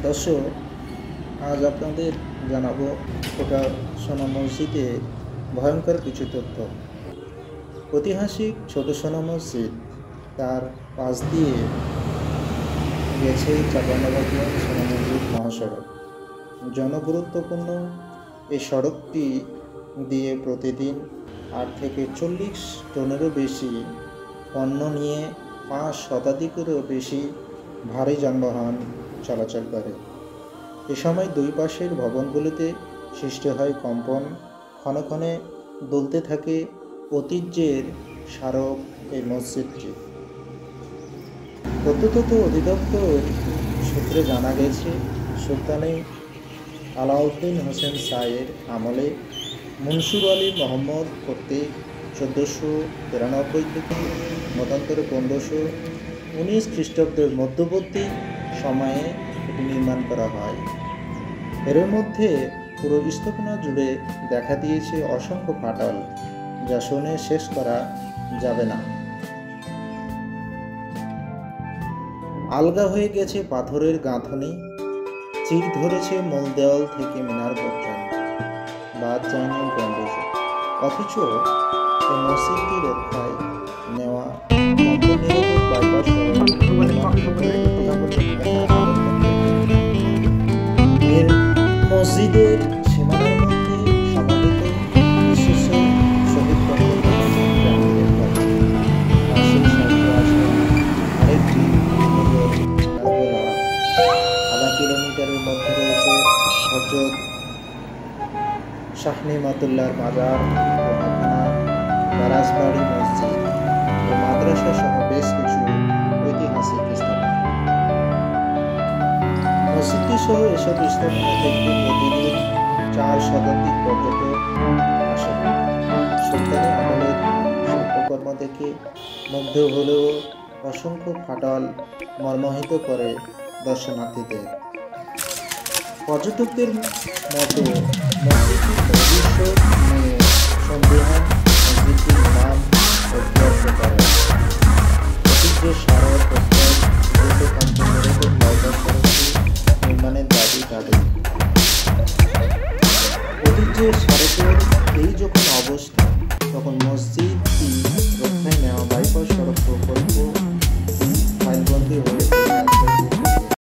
দর্শক, আজ আপনাদের জানাবো ওটা সোনা মসজিদে ভয়ঙ্কর কিছু তথ্য। ঐতিহাসিক ছোট সোনা মসজিদ, তার পাশ দিয়ে গেছে চাঁপাইনবাবগঞ্জ সোনা মসজিদ মহাসড়ক। জনগুরুত্বপূর্ণ এই সড়কটি দিয়ে প্রতিদিন 8 থেকে 40 টনেরও বেশি পণ্য নিয়ে 5 শতাধিকেরও বেশি ভারী যানবাহন চলাচল করে। এ সময় দুই পাশের ভবনগুলিতে সৃষ্টি হয় কম্পন, ক্ষণে ক্ষণে দুলতে থাকে ঐতিহ্যের স্মারক এই মসজিদটি। প্রত্নতত্ত্ব অধিদপ্তর সূত্রে জানা গেছে, সুলতানি আলাউদ্দিন হোসেন শাহের আমলে মনসুর আলী মোহাম্মদ কর্তৃক 1493 থেকে মতান্তরে 1519 খ্রিস্টাব্দের মধ্যবর্তী সময়ে এটি নির্মাণ করা হয়। এর মধ্যে পুরো স্থাপনা জুড়ে দেখা দিয়েছে অসংখ্য ফাটল, যা শুনে শেষ করা যাবে না। আলগা হয়ে গেছে পাথরের গাঁথনি, চির ধরেছে মূল দেওয়াল থেকে মিনার পর্যন্ত, বাদ যায়নি গম্বুজ। অথচ এই মসজিদটি রক্ষায় নেওয়া কম্পনিরোধক বাইপাস মসজিদের সীমানার মধ্যে সমাবেত বিশেষ শহীদ আরেকটি আধা কিলোমিটারের মধ্যে রয়েছে হযরত শাহ নিয়ামতুল্লাহর মাজার, দোহাখানা, রাজবাড়ি মসজিদ ও মাদ্রাসা সহ বেশ কিছু ঐতিহাসিক স্থাপনা। মসজিদটি সহ এসব স্থাপনা দেখতে প্রতিদিন 4 শতাধিক পর্যটক আসেন। সুলতানি আমলের শিল্পকর্ম দেখে মুগ্ধ হলেও অসংখ্য ফাটল মর্মাহত করে দর্শনার্থীদের। পর্যটকদের মতো মসজিদটির ভবিষ্যৎ নিয়ে সন্দেহান মসজিদটির নাম অব্যাহত করে। ঐতিহ্যের স্মারক প্রত্যয় দ্রুত কম্পনিরোধক বাইপাস সড়কটি নির্মাণের দাবি তাদের। ঐতিহ্যের স্মারকের এই যখন অবস্থা, তখন মসজিদ